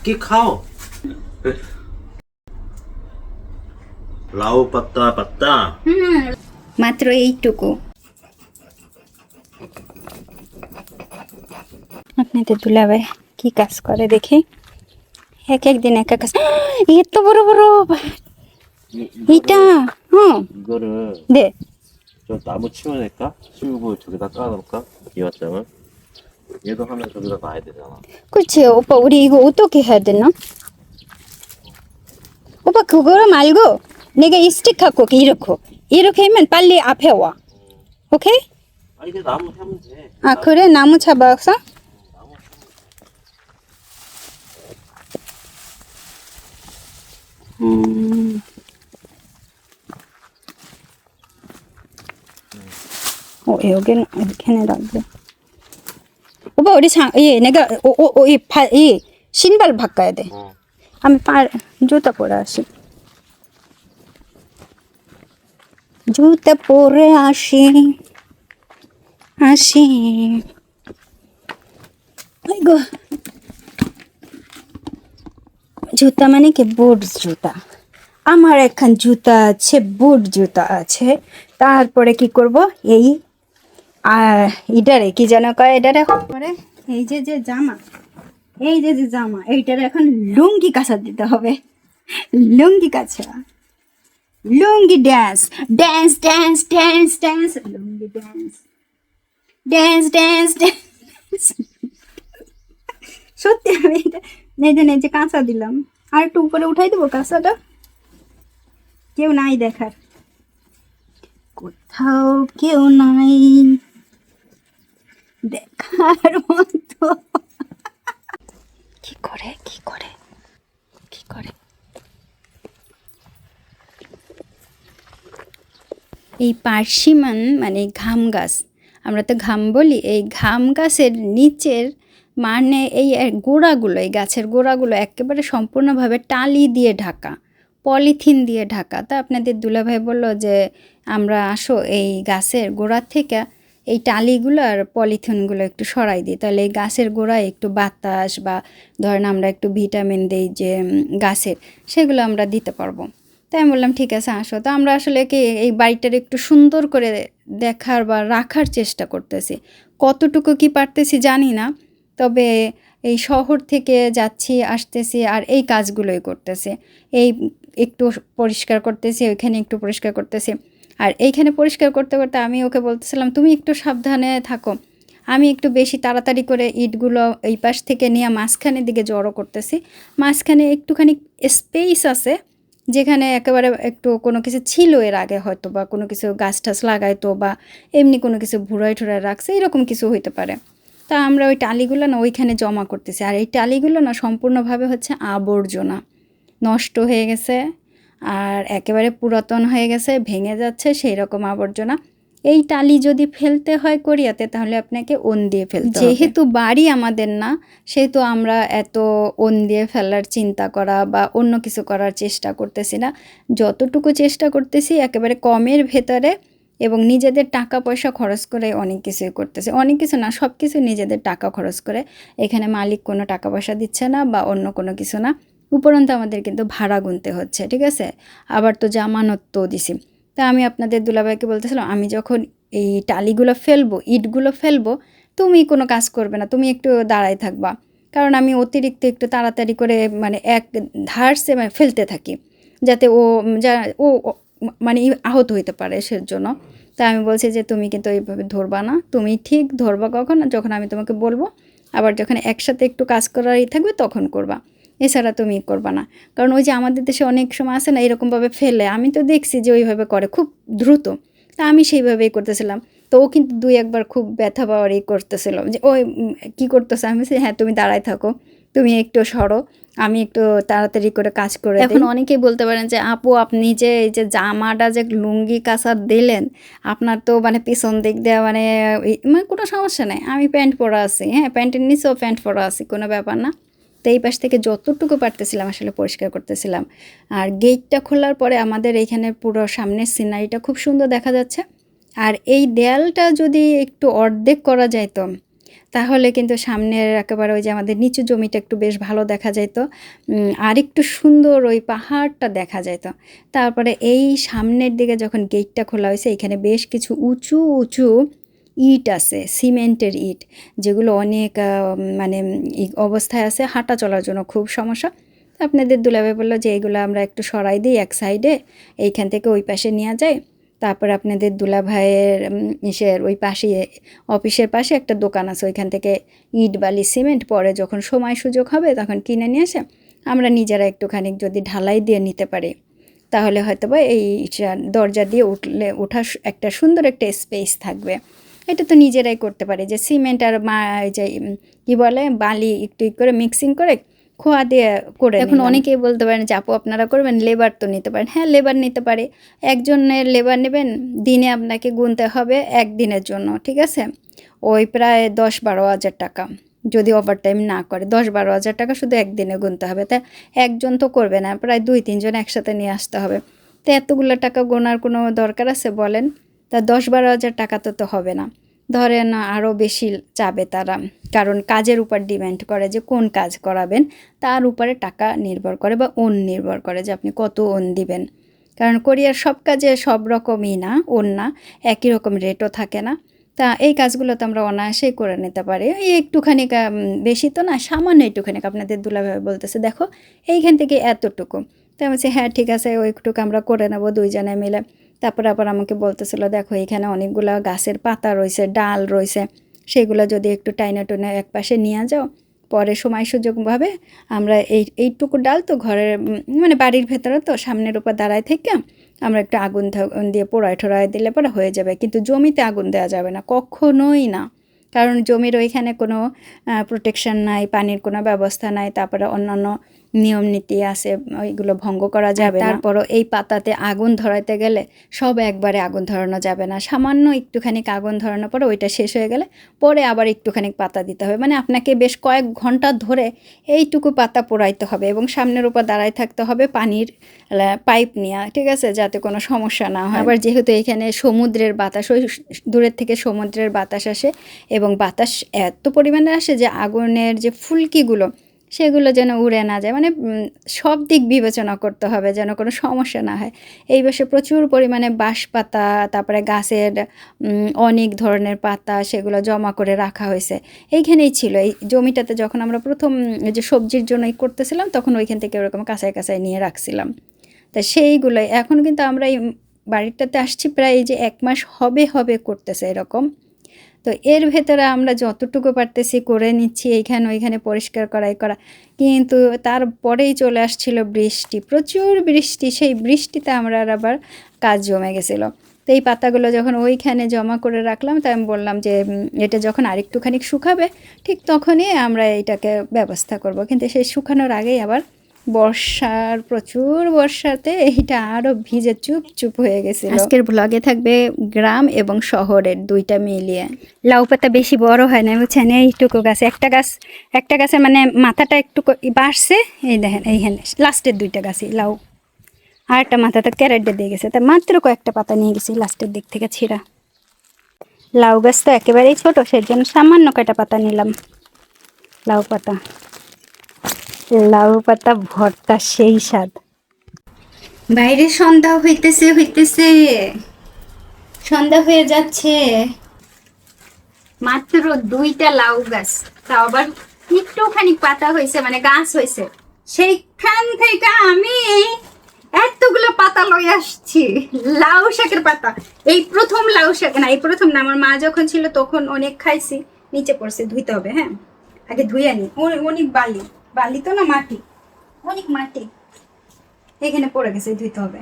কি খাও? লাউ পাত্তা পাত্তা। মাত্র এইটুকু। আপনাদের দুলাভাই কি কাজ করে দেখি, এক একদিন এক এক কাজ। এত বড় বড় 이따 이거를 네 저 나무 치워낼까? 치우고 저기다 깔아놓을까? 이왔장을 얘도 하면 저기다 놔야 되잖아. 그치 오빠 우리 이거 어떻게 해야 되나? 오빠 그거를 말고 내가 이 스틱 갖고 올게. 이렇게 하면 빨리 앞에 와. 오케이? 아 이제 나무 하면 돼. 아 그래? 나무 잡아서? 나무 여기는 이렇게 해놔라고. 오빠 우리 내가 이 신발 바꿔야 돼. আমি জুতা পরে আসি, জুতা পরে আসি আসি। গো জুতা মানে কি বুট জুতা, আমার এখন জুতা আছে, বুট জুতা আছে। তারপরে কি করব, এই আর এটারে কি যেন কয়, এটারে পরে এই যে জামা, এই যে জামা এইটার এখন লুঙ্গি কাঁচা দিতে হবে। লুঙ্গি কাঁচা, lungi dance dance dance dance dance, lungi dance dance dance dance. সত্যি আমি এটা এই যে কাঁচা দিলাম, আর একটু উপরে উঠাই দেবো কাঁচাটা, কেউ নাই দেখার, কোথাও কেউ নাই দেখার মতো। কি করে এই পার্সিমান মানে ঘাম গাছ, আমরা তো ঘাম বলি, এই ঘাম গাছের নিচের মানে এই গোড়াগুলো, এই গাছের গোড়াগুলো একেবারে সম্পূর্ণভাবে টালি দিয়ে ঢাকা, পলিথিন দিয়ে ঢাকা। তা আপনাদের দুলাভাই বলল যে আমরা আসো এই গাছের গোড়া থেকে এই টালিগুলো আর পলিথিনগুলো একটু সরাই দিই, তাহলে এই গাছের গোড়ায় একটু বাতাস বা ধরেন আমরা একটু ভিটামিন দিই যে গাছের, সেগুলো আমরা দিতে পারবো। তাই আমি বললাম ঠিক আছে আসো। তো আমরা আসলে কি এই বাড়িটার একটু সুন্দর করে দেখার বা রাখার চেষ্টা করতেছি, কতটুকু কি পারতেছি জানি না, তবে এই শহর থেকে যাচ্ছি আসতেছি আর এই কাজগুলোই করতেছি, এই একটু পরিষ্কার করতেছি, ওইখানে একটু পরিষ্কার করতেছি, আর এইখানে পরিষ্কার করতে করতে আমি ওকে বলতেছিলাম তুমি একটু সাবধানে থাকো, আমি একটু বেশি তাড়াতাড়ি করে ইটগুলো এই পাশ থেকে নিয়ে মাঝখানের দিকে জড়ো করতেছি। মাঝখানে একটুখানি স্পেস আছে যেখানে একেবারে একটু কোনো কিছু ছিল এর আগে, হয়তো বা কোনো কিছু গাছ টাছ লাগাইতো বা এমনি কোনো কিছু ভুড়াই ঠুড়াই রাখছে, এরকম কিছু হইতে পারে। তা আমরা ওই টালিগুলো না ওইখানে জমা করতেছি, আর এই টালিগুলো না সম্পূর্ণভাবে হচ্ছে আবর্জনা, নষ্ট হয়ে গেছে আর একেবারে পুরাতন হয়ে গেছে, ভেঙে যাচ্ছে সেই রকম আবর্জনা। এই টালি যদি ফেলতে হয় কোরিয়াতে তাহলে আপনাকে ওন দিয়ে ফেলতে হবে। যেহেতু বাড়ি আমাদের না, সেহেতু আমরা এত ওন দিয়ে ফেলার চিন্তা করা বা অন্য কিছু করার চেষ্টা করতেছি না। যতটুকু চেষ্টা করতেছি একেবারে কমের ভেতরে এবং নিজেদের টাকা পয়সা খরচ করে অনেক কিছুই করতেছে, অনেক কিছু না সব কিছু নিজেদের টাকা খরচ করে। এখানে মালিক কোনো টাকা পয়সা দিচ্ছে না বা অন্য কোনো কিছু না, উপরন্তু আমাদের কিন্তু ভাড়া গুনতে হচ্ছে, ঠিক আছে, আবার তো জামানতও দিছি। তা আমি আপনাদের দুলাভাইকে বলতেছিলাম আমি যখন এই টালিগুলো ফেলবো, ইটগুলো ফেলবো, তুমি কোনো কাজ করবে না, তুমি একটু দাঁড়ায় থাকবা, কারণ আমি অতিরিক্ত একটু তাড়াতাড়ি করে মানে এক ধারসে ফেলতে থাকি যাতে ও মানে আহত হইতে পারে সেজন্য। তা আমি বলছি যে তুমি কিন্তু এইভাবে ধরবা না, তুমি ঠিক ধরবা কখন, যখন আমি তোমাকে বলবো, আবার যখন একসাথে একটু কাজ করারই থাকবে তখন করবা, এছাড়া তুমি করবা না। কারণ ওই যে আমাদের দেশে অনেক সময় আছে না এরকমভাবে ফেলে, আমি তো দেখছি যে ওইভাবে করে খুব দ্রুত, তা আমি সেইভাবেই করতেছিলাম। তো ও কিন্তু দুই একবার খুব ব্যথা পাওয়ারই করতেছিল যে ওই কী করতেছে, আমি বলছি হ্যাঁ তুমি দাঁড়ায় থাকো, তুমি একটু সরো, আমি একটু তাড়াতাড়ি করে কাজ করে। এখন অনেকেই বলতে পারেন যে আপু আপনি যে এই যে জামাটা যে লুঙ্গি কাঁচা দিলেন, আপনার তো মানে পিছন দিক দেওয়া মানে কোনো সমস্যা নেই, আমি প্যান্ট পরা আছি, হ্যাঁ প্যান্টের নিচেও প্যান্ট পরা আছি, কোনো ব্যাপার না। তো এই পাশ থেকে যতটুকু পারতেছিলাম আসলে পরিষ্কার করতেছিলাম। আর গেটটা খোলার পরে আমাদের এইখানে পুরো সামনের সিনারিটা খুব সুন্দর দেখা যাচ্ছে। আর এই দেয়ালটা যদি একটু অর্ধেক করা যায় তো তাহলে কিন্তু সামনের একেবারে ওই যে আমাদের নিচু জমিটা একটু বেশ ভালো দেখা যেত, আর একটু সুন্দর ওই পাহাড়টা দেখা যেত। তারপরে এই সামনের দিকে যখন গেটটা খোলা হয়েছে, এখানে বেশ কিছু উঁচু উঁচু ইট আছে, সিমেন্টের ইট, যেগুলো অনেক মানে অবস্থায় আছে, হাঁটা চলার জন্য খুব সমস্যা। আপনাদের দুলাভাই বললো যে এইগুলো আমরা একটু সরাই দিই এক সাইডে, এইখান থেকে ওই পাশে নিয়ে যাই। তারপর আপনাদের দুলাভাইয়ের ইসের ওই পাশে, অফিসের পাশে একটা দোকান আছে, ওইখান থেকে ইট বালি সিমেন্ট পরে যখন সময় সুযোগ হবে তখন কিনে নিয়ে এসে আমরা নিজেরা একটুখানি যদি ঢালাই দিয়ে নিতে পারি, তাহলে হয়তো বা এই দরজা দিয়ে ওঠার একটা সুন্দর একটা স্পেস থাকবে। এটা তো নিজেরাই করতে পারি, যে সিমেন্ট আর যে কী বলে বালি একটু করে মিক্সিং করে খোয়া দিয়ে করে। এখন অনেকেই বলতে পারেন যে আপু আপনারা করবেন, লেবার তো নিতে পারেন। হ্যাঁ, লেবার নিতে পারে, একজনের লেবার নেবেন, দিনে আপনাকে গুনতে হবে একদিনের জন্য, ঠিক আছে, ওই প্রায় 10-12 হাজার টাকা, যদি ওভারটাইম না করে 10-12 হাজার টাকা শুধু একদিনে গুনতে হবে। তা একজন তো করবে না, প্রায় 2-3 জন একসাথে নিয়ে আসতে হবে। তো এতগুলো টাকা গোনার কোনো দরকার আছে বলেন? তা 10-12 হাজার টাকা তো হবে না, ধরেন আরও বেশি চাবে তারা, কারণ কাজের উপর ডিপেন্ড করে যে কোন কাজ করাবেন, তার উপরে টাকা নির্ভর করে বা ওন নির্ভর করে যে আপনি কত ওন দিবেন। কারণ কোরিয়ার সব কাজে সব রকমই না, ওন না, একই রকম রেটও থাকে না। তা এই কাজগুলো তো আমরা অনায়াসেই করে নিতে পারি, এই একটুখানি, বেশি তো না, সামান্য একটুখানি। আপনাদের দুলাভাই বলতেছে দেখো এইখান থেকে এতটুকু, তো আমি বলছি হ্যাঁ ঠিক আছে, ওইটুকু আমরা করে নেবো দুইজনে মিলে। তারপর আবার আমাকে বলতেছিল দেখো এইখানে অনেকগুলো গাছের পাতা রয়েছে, ডাল রয়েছে, সেগুলো যদি একটু টাইনা টুনে এক পাশে নিয়ে যাও, পরে সময় সুযোগভাবে আমরা এইটুকু ডাল তো ঘরের মানে বাড়ির ভেতরে তো সামনের উপর দাঁড়ায় থেকে আমরা একটু আগুন দিয়ে পোড়ায় ঠোড়ায় দিলে পরে হয়ে যাবে। কিন্তু জমিতে আগুন দেওয়া যাবে না, কখনোই না, কারণ জমির ওইখানে কোনো প্রোটেকশন নাই, পানির কোনো ব্যবস্থা নাই, তারপরে অন্যান্য নিয়ম নীতি আছে, ওইগুলো ভঙ্গ করা যাবে না। তারপরও এই পাতাতে আগুন ধরাইতে গেলে সব একবারে আগুন ধরানো যাবে না, সামান্য একটুখানি আগুন ধরানোর পরে ওইটা শেষ হয়ে গেলে পরে আবার একটুখানি পাতা দিতে হবে, মানে আপনাকে বেশ কয়েক ঘন্টা ধরে এইটুকু পাতা পোড়াইতে হবে এবং সামনের উপর দাঁড়ায় থাকতে হবে পানির পাইপ নিয়ে, ঠিক আছে, যাতে কোনো সমস্যা না হয়। আবার যেহেতু এখানে সমুদ্রের বাতাস, ওই দূরের থেকে সমুদ্রের বাতাস আসে এবং বাতাস এত পরিমাণে আসে যে আগুনের যে ফুলকিগুলো সেগুলো যেন উড়ে না যায়, মানে সব দিক বিবেচনা করতে হবে যেন কোনো সমস্যা না হয়। এই বছর প্রচুর পরিমাণে বাঁশ পাতা, তারপরে গাছের অনেক ধরনের পাতা, সেগুলো জমা করে রাখা হয়েছে। এইখানেই ছিল এই জমিটাতে, যখন আমরা প্রথম যে সবজির জন্য করতেছিলাম তখন ওইখান থেকে ওরকম কাঁচায় কাঁচায় নিয়ে রাখছিলাম। তা সেইগুলোই এখন কিন্তু আমরা এই বাড়িটাতে আসছি প্রায় এই যে 1 মাস হবে করতেছে এরকম। তো এর ভেতরে আমরা যতটুকু পারতেছি করে নিচ্ছি, এইখানে ওইখানে পরিষ্কার করা, কিন্তু তারপরেই চলে আসছিল বৃষ্টি, প্রচুর বৃষ্টি। সেই বৃষ্টিতে আমরা আবার কাজ জমে গেছিলো। তো এই পাতাগুলো যখন ওইখানে জমা করে রাখলাম, তাই আমি বললাম যে এটা যখন আরেকটুখানি শুকাবে ঠিক তখনই আমরা এইটাকে ব্যবস্থা করব। কিন্তু সেই শুকানোর আগেই আবার প্রচুর বর্ষাতে এইটা আরও ভিজে চুপ হয়ে গেছে। আজকের ব্লগে থাকবে গ্রাম এবং শহরের দুইটা মিলিয়ে। লাউ পাতা বেশি বড় হয় না বুঝছেন, এইটুকু গাছে একটা গাছে মানে মাথাটা একটু বাড়ছে, এই দেখেন এইখানে লাস্টের 2টা গাছই লাউ, আর একটা মাথা তো ক্যারেটে দিয়ে গেছে, তা মাত্র কয়েকটা পাতা নিয়ে গেছি লাস্টের দিক থেকে ছিঁড়া। লাউ গাছ তো একেবারেই ছোট, সেজন্য সামান্য কয়টা পাতা নিলাম। লাউ পাতা ভর্তা সেই স্বাদ। বাইরে সন্ধ্যা হইতেছে, সন্ধ্যা হয়ে যাচ্ছে। মাত্র 2টা লাউ গাছ, তাও আবার একটুখানি পাতা হয়েছে, মানে গাছ হয়েছে, সেইখান থেকে আমি এতগুলো পাতা লই আসছি। লাউ শাকের পাতা, এই প্রথম লাউ শাক না, এই প্রথম না, আমার মা যখন ছিল তখন অনেক খাইছি। নিচে পড়ছে, ধুইতে হবে, হ্যাঁ আগে ধুয়ে আনি, অনেক বালি তো না, মাটি, অনেক মাটি এখানে পড়ে গেছে, ধুইতে হবে।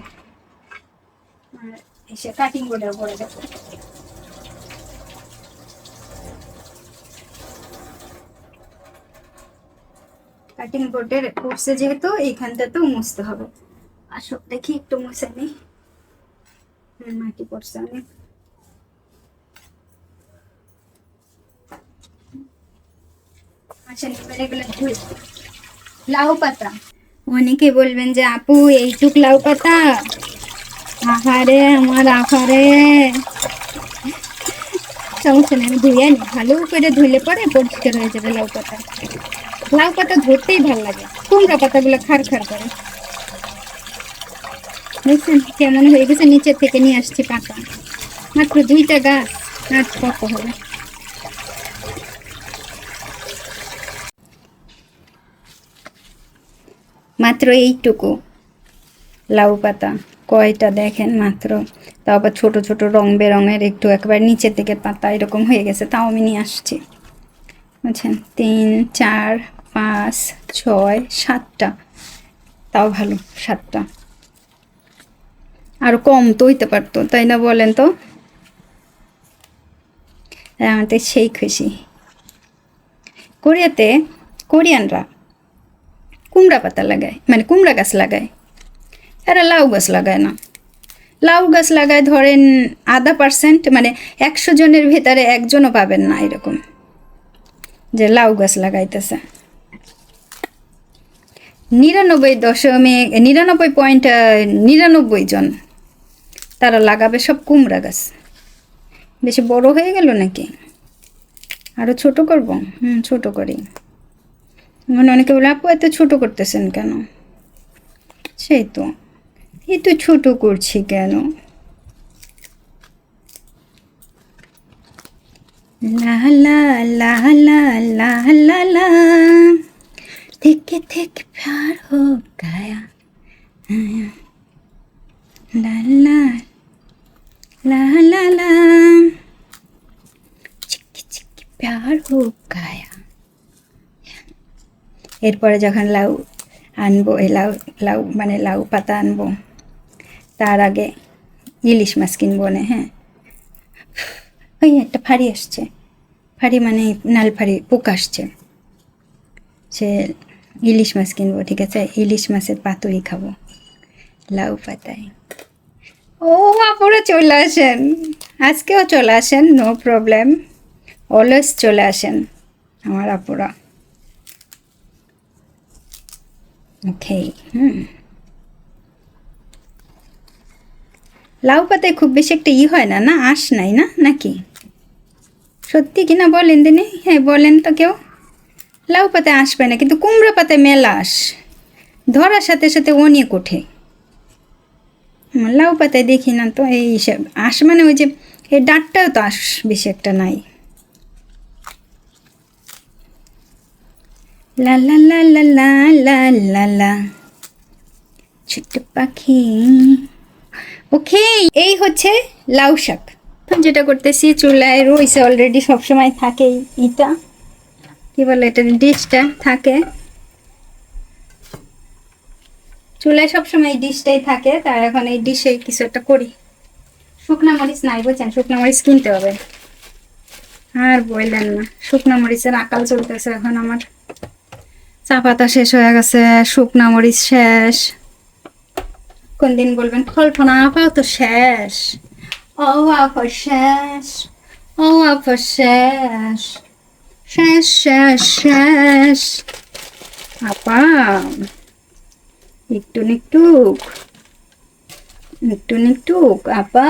আর এসে কাটিং বোর্ডেও পড়ে গেছে। কাটিং বোর্ডের পড়ছে যেহেতু এইখানটাতেও মুছতে হবে। আসো দেখি একটু মুছে নি, মাটি পড়ছে অনেক। লাউ পাতা, অনেকে বলবেন যে আপু এইটুক লাউ পাতা, আহারে আমার আহারে, সমস্যা নেই, আমি ধুয়ে আনি, ভালো করে ধুলে পরে পরিষ্কার হয়ে যাবে লাউ পাতা। লাউ পাতা ধরতেই ভালো লাগে, কুমড়া পাতাগুলো খার খার করে। দেখছেন কেমন হয়ে গেছে, নিচের থেকে নিয়ে আসছি পাতা, মাত্র 2টা গাছ, আর কত হবে। মাত্র এইটুকু লাউ পাতা, কয়টা দেখেন মাত্র, তাও আবার ছোট ছোট রং বেরঙের, একটু একবার নিচের দিকে পাতা এরকম হয়ে গেছে, তাও আমি নিয়ে আসছি। বুঝছেন, 3 4 5 6 7টা, তাও ভালো 7টা, আরো কম তো হইতে পারতো, তাই না বলেন তো? আমাদের সেই খুশি। কোরিয়াতে কোরিয়ানরা কুমড়া পাতা লাগায়, মানে কুমড়া গাছ লাগায়, এরা লাউ গাছ লাগায় না। লাউ গাছ লাগায় ধরেন 0.5%, মানে 100 জনের ভেতরে একজনও পাবেন না এরকম যে লাউ গাছ লাগাইতেছে। 99.99 জন তারা লাগাবে সব কুমড়া গাছ। বেশি বড় হয়ে গেল নাকি, আরো ছোট করব? ছোট করি। মানে অনেকে বলে আপু এত ছোট করতেছেন কেন? সেই তো, এই তো ছোট করছি কেন? লা লা লা লা লা লা লা, থেকে থেকে প্यार हो गया, লা লা লা লা লা, চিকি চিকি प्यार हो गया। এরপরে যখন লাউ আনবো, এই লাউ লাউ মানে লাউ পাতা আনবো, তার আগে ইলিশ মাছ কিনবো না। হ্যাঁ, ওই একটা ফাড়ি আসছে, ফাড়ি মানে নাল ফাড়ি, পোক আসছে, সে ইলিশ মাছ কিনবো। ঠিক আছে, ইলিশ মাছের পাতুরি খাবো লাউ পাতায়। ও আপুরা চলে আসেন, আজকেও চলে আসেন, নো প্রবলেম, অলওয়েজ চলে আসেন আমার আপুরা। ওকে, লাউ পাতায় খুব বেশি একটা হয় না, না আঁশ নাই না, নাকি সত্যি কিনা বলেন দিনে? হ্যাঁ বলেন তো কেউ, লাউ পাতায় আঁশ পায় না, কিন্তু কুমড়া পাতায় মেলা আঁশ, ধরার সাথে সাথে অনেক ওঠে। লাউ পাতায় দেখি না তো এই আঁশ, মানে ওই যে এই ডাঁটটাও তো আঁশ বেশি একটা নাই। লা লা লা লা লা লা লা লা, ছোট্ট পাখি। ওকে, এই হচ্ছে লাউ শাক। যেটা করতেছি, চুলায় রয়েছে অলরেডি, সবসময় থাকে ইটা, কি বলে এটা, ডিশটা থাকে চুলায়, সবসময় এই ডিশটাই থাকে। তার এখন এই ডিশে কিছু একটা করি। শুকনা মরিচ নাই বুঝছেন, শুকনা মরিচ কিনতে হবে। আর বললেন না, শুকনা মরিচের আকাল চলতেছে এখন আমার, চা পাতা শেষ হয়ে গেছে, শুকনা মরিচ শেষ। কোন দিন বলবেন কল্পনা পাও তো শেষ, ও আপা শেষ, ও আপা শেষ, শেষ শেষ শেষ আপা, একটু নিকটুক একটু নিকটুক আপা।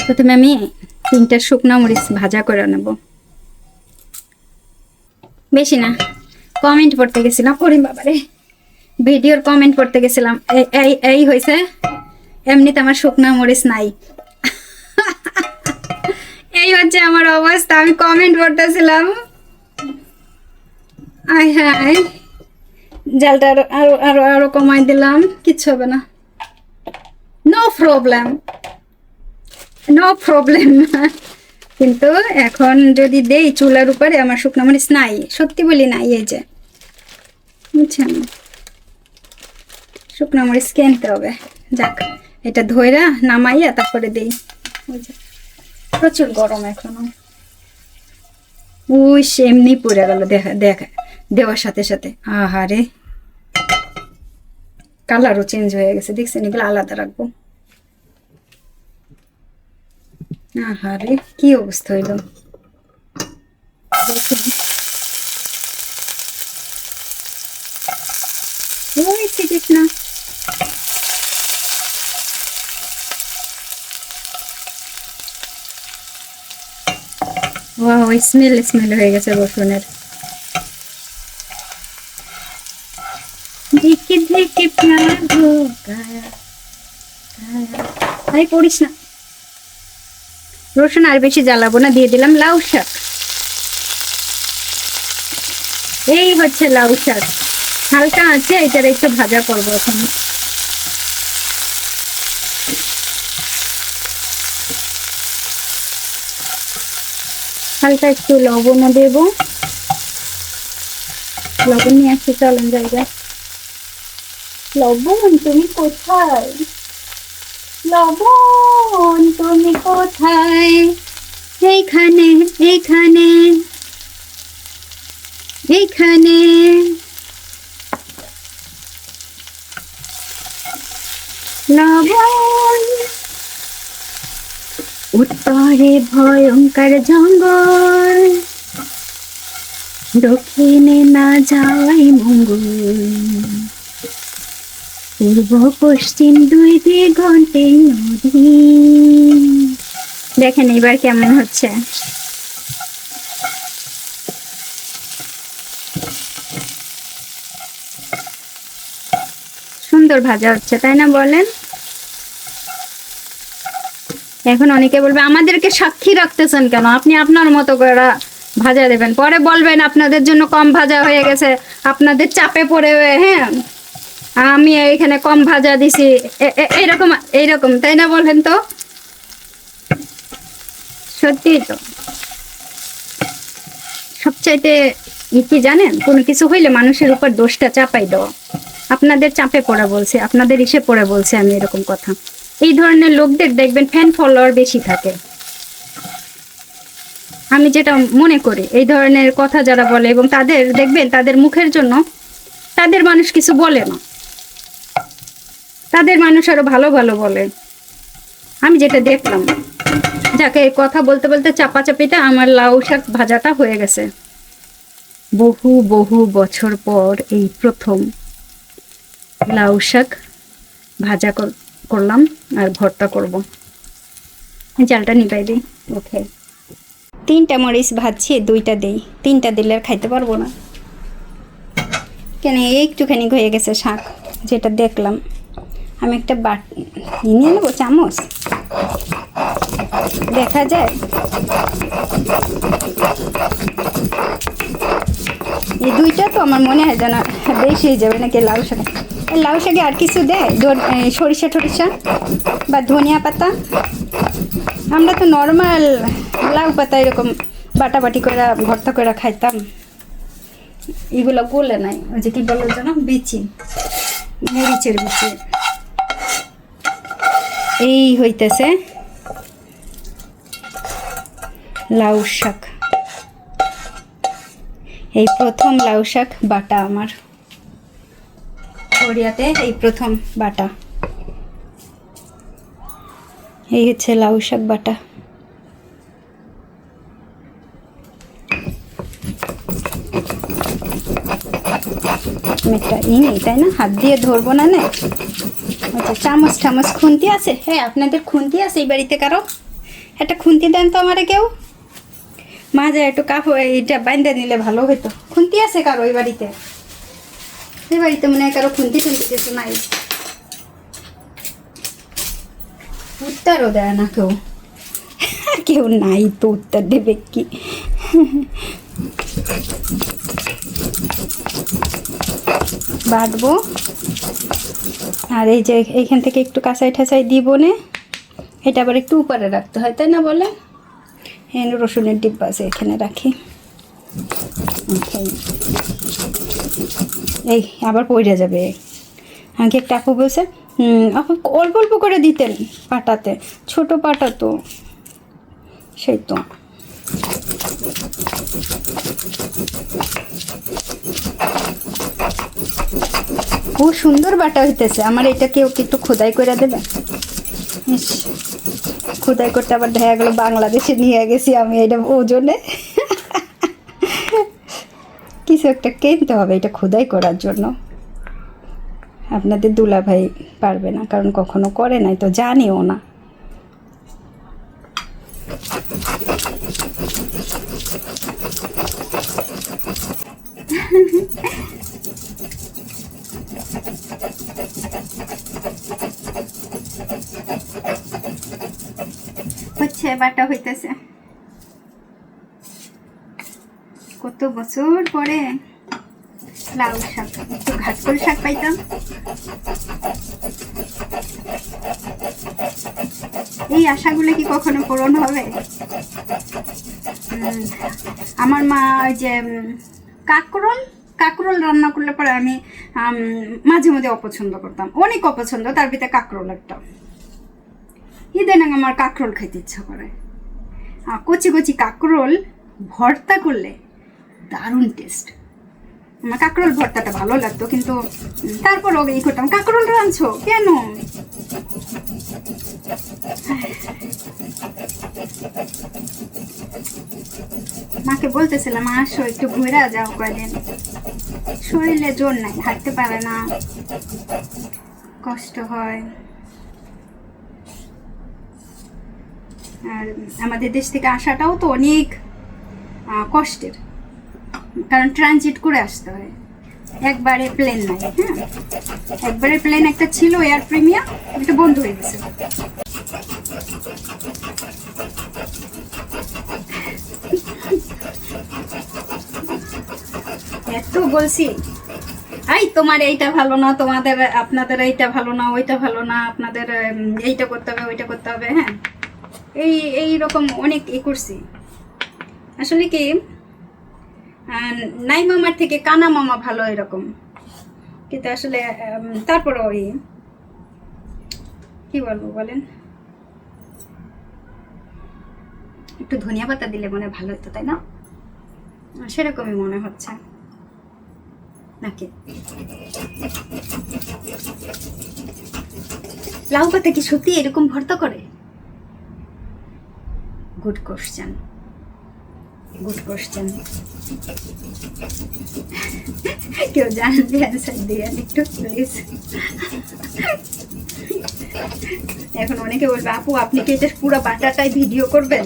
প্রথমে আমি 3টা শুকনা মরিচ ভাজা করে নেব, বেশি না। কমেন্ট পড়তে গেছিলাম, ওরে বাবারে, ভিডিওর কমেন্ট পড়তে গেছিলাম, এই এই হয়েছে, এমনিতে আমার শুকনা মরিচ নাই। এই হচ্ছে আমার অবস্থা, আমি কমেন্ট পড়তেছিলাম, আয় হায়, জালটা আরো আরো আরো আরো কমাই দিলাম, কিচ্ছু হবে না, নো প্রবলেম, নো প্রবলেম। কিন্তু এখন যদি দেই চুলার উপরে, আমার শুকনো মরিচ নাই, সত্যি বলি নাই, এই যে বুঝছেন, শুকনো মরিচ কিনতে হবে। যাক, এটা ধইরা নামাইয়া তারপরে দেই। প্রচুর গরম এখনো, ওই এমনি পড়ে গেল, দেখা দেখা দেওয়ার সাথে সাথে, আহারে কালারও চেঞ্জ হয়ে গেছে, দেখছেন, এগুলো আলাদা রাখবো। আহারে কি অবস্থা হইল, ওই শ্রীকৃষ্ণ। স্মেল হয়ে গেছে রসুনের। ধিকে ধিকে প্যার হো গায়া গায়া। ভাই পড়িস না। রসুন আর বেশি জ্বালাবো না, দিয়ে দিলাম লাউ শাক। এই হচ্ছে লাউ শাক, হালকা আছে, এটার একটু ভাজা করবো এখন। হালকা একটু লবণ দেব, লবণ নিয়ে আসতে চলেন জায়গা। লবণ তুমি কোথায়, লবণ তুমি কোথায়? এইখানে এইখানে এইখানে। লবণ। উত্তরে ভয়ঙ্কর জঙ্গল, দক্ষিণে না যাওয়াই মঙ্গল, পূর্ব পশ্চিম দুই দিগন্তে নদী। দেখেন এবার কেমন হচ্ছে। সুন্দর ভাজা হচ্ছে, তাই না বলেন? এখন অনেকে বলবে আমাদেরকে সাক্ষী রাখতেছেন কেন, আপনি আপনার মতো করে ভাজা দেবেন, পরে বলবেন আপনাদের জন্য কম ভাজা হয়ে গেছে, আপনাদের চাপে পড়ে। হ্যাঁ, আমি এখানে কম ভাজা দিছি, এইরকম এইরকম, তাই না বলেন? তো সত্যি তো। সবচাইতে কি জানেন, কোনো কিছু হইলে মানুষের উপর দোষটা চাপাই দেওয়া। আপনাদের চাপে পড়া বলছে, আপনাদের ইসে পড়ে বলছে আমি এরকম কথা। এই ধরনের লোকদের দেখবেন ফ্যান ফলোয়ার বেশি থাকে। আমি যেটা মনে করি, এই ধরনের কথা যারা বলে এবং তাদের দেখবেন তাদের মুখের জন্য তাদের মানুষ কিছু বলে না, তাদের মানুষ আরো ভালো ভালো বলে। আমি যেটা দেখলাম, যাকে কথা বলতে বলতে চাপাচাপিতে আমার লাউ শাক ভাজাটা হয়ে গেছে। বহু বহু বছর পর এই প্রথম লাউ শাক ভাজা করলাম আর ভর্তা করব। জালটা নিবাই দিই। ওকে, 3টা মরিচ ভাজছি, 2টা দিই, 3টা দিলে আর খাইতে পারবো না। কেন একটুখানি হয়ে গেছে শাক, যেটা দেখলাম। আমি একটা নিয়ে নেবো চামচ, দেখা যায়। এই 2টা তো আমার মনে হয় যেন বেশি হয়ে যাবে নাকি লাউ শাক। লাউ শাকে আর কিছু দেয়, সরিষা টরিষা বা ধনিয়া পাতা? আমরা তো নর্মাল লাউ পাতা এরকম বাটাবাটি করে ভর্তা করে খাইতাম। এগুলো গোলে নাই, ওই যে কি বলো যেন, বিচি, মরিচের বিচি। এই হইতেছে লাউ শাক। এই প্রথম লাউ শাক বাটা আমার কোরিয়াতে, এই প্রথম বাটা। এই হচ্ছে লাউ শাক বাটা। একটা নেই, তাই না? হাত দিয়ে ধরবো না। আচ্ছা, চামচ টামচ খুন্তি আছে? হ্যাঁ, আপনাদের খুন্তি আছে এই বাড়িতে? কারো একটা খুন্তি দেন তো আমারে কেউ। মাঝে একটু কাপড় এইটা বাইন্দা নিলে ভালো হইতো। খুন্তি আছে কারো এই বাড়িতে? এই বাড়িতে মনে হয় কারো খুন্তি টুন্তি কিছু নাই। উত্তরও দেয় না কেউ। কেউ নাই তো উত্তর দেবে কি? বাটবো, আর এই যে এইখান থেকে একটু কাঁচাই ঠাসাই দিব নে। এটা আবার একটু উপরে রাখতে হয়, তাই না বলে? হ্যাঁ, রসুনের ডিব্বা আছে, এখানে রাখি। এই আবার পড়ে যাবে। আমাকে একটা আপু বলছে অল্প অল্প করে দিতেন পাটাতে, ছোট পাটা তো, সেই তো। ও সুন্দর বাটা হইতেছে আমার। এটা কেউ একটু খোদাই করে দেবে? খোদাই করতে আবার দেখা গেল বাংলাদেশে নিয়ে গেছি আমি এটা ওজনে। কিছু একটা কিনতে হবে এটা খোদাই করার জন্য। আপনাদের দুলা ভাই পারবে না, কারণ কখনো করে নাই তো, জানিও না। হচ্ছে বাটা হইতেছে, কত বছর পরে লাউ শাক, একটু ঘাটকল শাক পাইতাম। এই আশাগুলো কি কখনো পূরণ হবে? আমার মা ওই যে কাকরোল কাকরোল রান্না করলে পরে আমি মাঝে মাঝে অপছন্দ করতাম, অনেক অপছন্দ, তার ভিতরে কাকরোল একটা। ইদানিং আমার কাকরোল খেতে ইচ্ছা করে। কচি কচি কাকরোল ভর্তা করলে দারুণ টেস্ট। আমার কাকরোল ভর্তাটা ভালো লাগতো, কিন্তু তারপরও এই করতাম, কাকরোল রাঁধছো কেন? মাকে বলতেছিলাম আসো একটু ঘুরে যাও কয়দিন, শরীরে জোর নাই, হাঁটতে পারে না, কষ্ট হয়। আর আমাদের দেশ থেকে আসাটাও তো অনেক কষ্টের, কারণ ট্রানজিট করে আসতে হয়, একবারে প্লেন নাই। হ্যাঁ, একবারে প্লেন একটা ছিল এয়ার প্রিমিয়াম, এটা বন্ধ হয়ে গেছে। এত বলছি এই তোমার এইটা ভালো না, তোমাদের আপনাদের এইটা ভালো না, ওইটা ভালো না, আপনাদের এইটা করতে হবে, ওইটা করতে হবে। হ্যাঁ, এই রকম অনেক করছি। আসলে কি নাই মামার থেকে কানা মামা ভালো, এরকম। কিন্তু আসলে তারপরে ওই কি বলবো বলেন, একটু ধনিয়া পাতা দিলে মনে ভালো হতো, তাই না? সেরকমই মনে হচ্ছে নাকি? লাউ পাতা কি সত্যি এরকম ভর্তা করে? Good question, good question. কেউ জানলে অ্যান্সার দিয়ে একটু প্লিজ। এখন অনেকে বলবে আপু আপনি কি এটা পুরো বাটাটাই ভিডিও করবেন?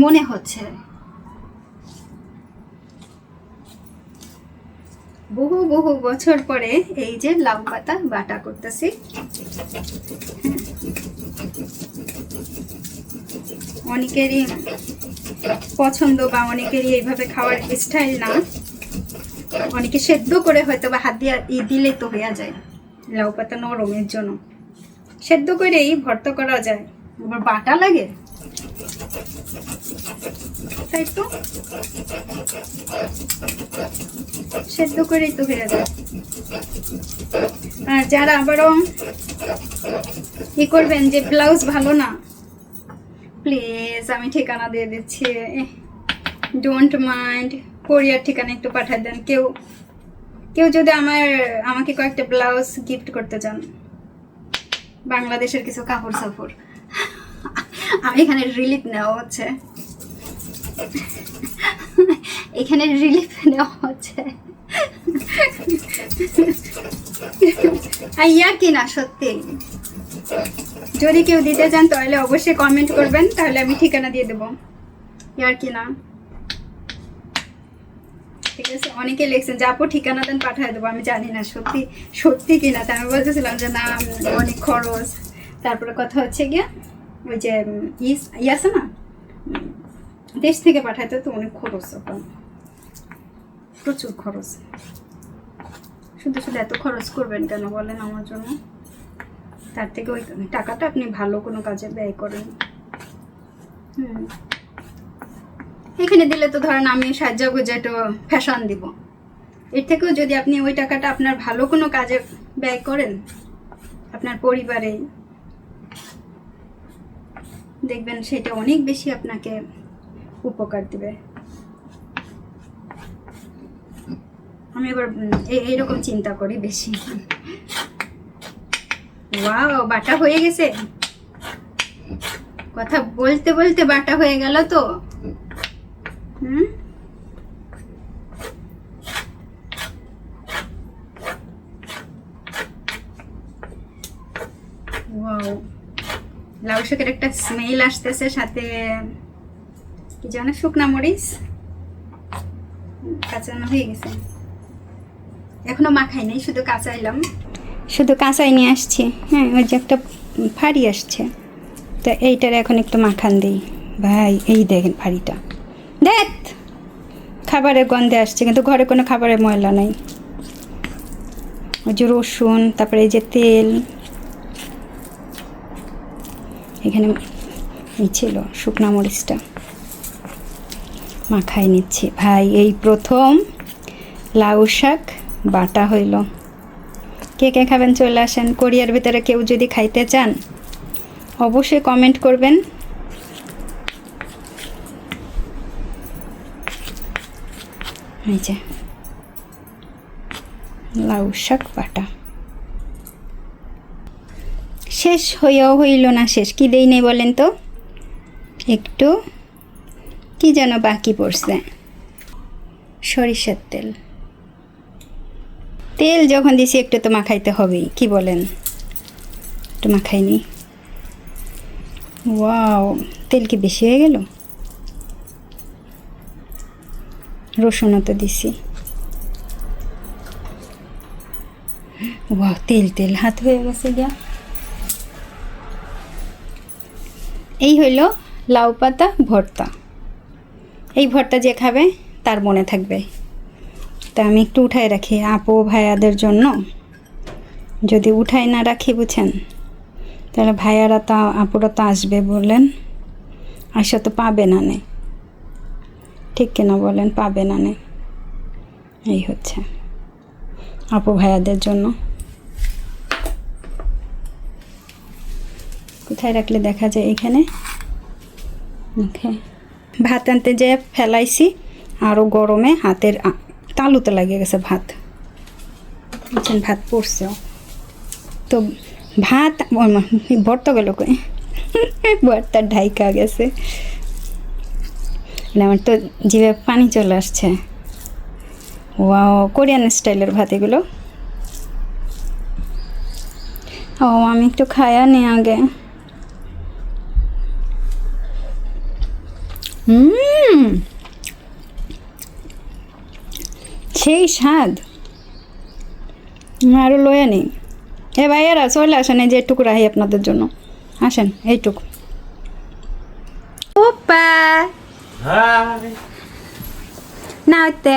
মনে হচ্ছে বহু বহু বছর পরে এই যে লাউ পাতা বাটা করতেছি। অনেকেরই পছন্দ বা অনেকেরই এইভাবে খাওয়ার স্টাইল না, অনেকে সেদ্ধ করে হয়তো বা হাত দিয়ে দিলে তো হয়ে যায়। লাউ পাতা নরমের জন্য সেদ্ধ করেই ভর্তা করা যায়, আবার বাটা লাগে, তাই তো সেদ্ধ করেই তো হয়ে যায়। আর যারা আবারও কি করবেন যে ব্লাউজ ভালো না, প্লিজ আমি ঠিকানা দিয়ে দিচ্ছি, ডোন্ট মাইন্ড, কোরিয়ার ঠিকানা একটু পাঠিয়ে দেন। কেউ যদি আমাকে কয়েকটা ব্লাউজ গিফট করতে চান, বাংলাদেশের কিছু কাপড় সাপড়, আর এখানে রিলিফ নেওয়া হচ্ছে, এখানে রিলিফ নেওয়া হচ্ছে। ইয়ার কি না, সত্যি যদি কেউ দিতে চান তাহলে অবশ্যই কমেন্ট করবেন, তাহলে আমি ঠিকানা দিয়ে দেবো। ইয়ার কি না, ঠিক আছে? অনেকে লিখছেন যে আপু ঠিকানা দেন পাঠিয়ে দেবো, আমি জানি না সত্যি সত্যি কিনা, তাই আমি বলতেছিলাম যে না অনেক খরচ। তারপরে কথা হচ্ছে গিয়া ওই যে আছে না, দেশ থেকে পাঠাইতে তো অনেক খরচ, প্রচুর খরচ। শুধু শুধু এত খরচ করবেন কেন বলেন আমার জন্য? তার থেকে ওই টাকাটা আপনি ভালো কোনো কাজে ব্যয় করেন। এখানে দিলে তো ধরেন আমি সাহায্য গুজে একটু ফ্যাশন দিব, এর থেকেও যদি আপনি ওই টাকাটা আপনার ভালো কোনো কাজে ব্যয় করেন, আপনার পরিবারে, দেখবেন সেটা অনেক বেশি আপনাকে উপকার দিবে। আমি এবার এইরকম চিন্তা করি বেশি। ওয়াও, বাটা হয়ে গেছে, কথা বলতে বলতে বাটা হয়ে গেল তো। ওয়াও, লাউ শাকের একটা স্মেল আসতেছে, সাথে কি জানো শুকনা মরিচ। কাঁচানো হয়ে গেছে, এখনো মাখাই নাই, শুধু কাঁচাইলাম, শুধু কাঁচাই নিয়ে আসছি। হ্যাঁ, ওই যে একটা ফাড়ি আসছে, তো এইটার এখন একটু মাখান দিই। ভাই এই দেখেন ফাড়িটা, দেখ খাবারের গন্ধে আসছে, কিন্তু ঘরে কোনো খাবারের ময়লা নাই। ওই যে রসুন, তারপরে এই যে তেল, এখানে এই ছিল শুকনো মরিচটা মাখাই নিচ্ছি। ভাই এই প্রথম লাউ শাক বাটা হইল। কে কে খাবেন চলে আসেন। কোরিয়ার ভিতরে কেউ যদি খাইতে চান অবশ্যই কমেন্ট করবেন। এই যে লাউ শাক বাটা শেষ হইয়াও হইল না শেষ। কি দেই নেই বলেন তো, একটু কি যেন বাকি পড়ছে, সরিষার তেল। তেল যখন দিছি একটু তো মাখাইতে হবেই, কি বলেন? একটু মাখাইনি। ওয়াও, তেল কি বেশি হয়ে গেল? রসুনও তো দিছি। ওয়াও, তেল তেল হাত হয়ে গেছে গিয়া। এই হইল লাউ পাতা ভর্তা। এই ভর্তা যে খাবে তার মনে থাকবে। তা আমি একটু উঠাই রাখি আপু ভাইয়াদের জন্য। যদি উঠাই না রাখি বুঝছেন, তাহলে ভাইয়ারা তো আপুরা তো আসবে বললেন, আসা তো পাবে না নে, ঠিক কিনা বলেন? পাবে না নে। এই হচ্ছে আপু ভাইয়াদের জন্য। কোথায় রাখলে দেখা যায়? এখানে। ওকে, ভাত আনতে যে ফেলাইছি, আরও গরমে হাতের তালুতে লাগিয়ে গেছে ভাত। বুঝছেন, ভাত পড়ছে তো ভাত ভর্তা গেল কই, ভর্তা ঢাইকা গেছে। আমার তো জিভে পানি চলে আসছে। ওয়াও, কোরিয়ান স্টাইলের ভাত এগুলো। ও আমি একটু খায়া নি আগে। সেই স্বাদ। আরও লয়া নেই। এ ভাইয়ারা চলে আসেন, এই যে একটুকু রাহি আপনাদের জন্য। আসেন এইটুকু। ওপা 나왔대.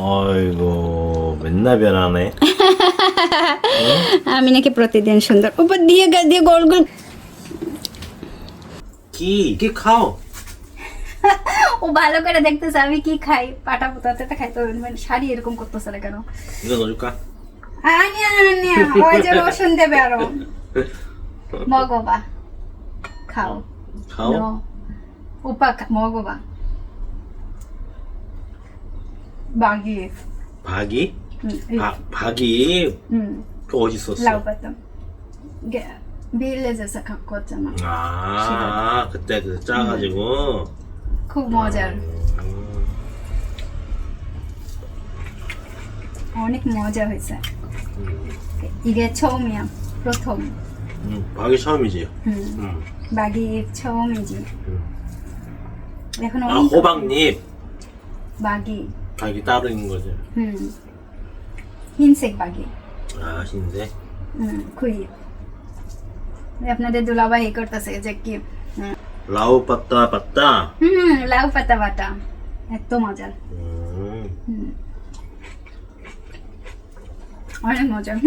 아이고 맨날 변하네. আমি নাকি প্রতিদিন সুন্দর। উপর দিয়ে গা দিয়ে গোল গোল। কি খাও? ও ভালো করে দেখতেছে আমি কি খাই। পাটা পুতাতে তো খাইতে হবে, মানে শাড়ি এরকম করতেছে না কেন? 이거 넣어줄까? আনিয়া আনিয়া, ওই যে রসুন দেবে আরো। মগবা খাও খাও? ওপা মগবা। বাগি 박이? 박이? 그 어디 있었어? 라우바도 빌레즈에서 갖고 왔잖아. 아 그때 그 짜가지고. 그 মজার, অনেক মজা হয়েছে। 이게 처음이야, প্রথম। 박이 처음이지. বাগি 처음이지. এখন 아 호박잎. বাগি 박이 따로 있는 거지. 흰색 বাগি। 아 흰색. খুই আপনাদের দুলাভাই এই করতেছে যে কি 라우 빠따. লাউ পাতা বাটা, এত মজার, অনেক মজার।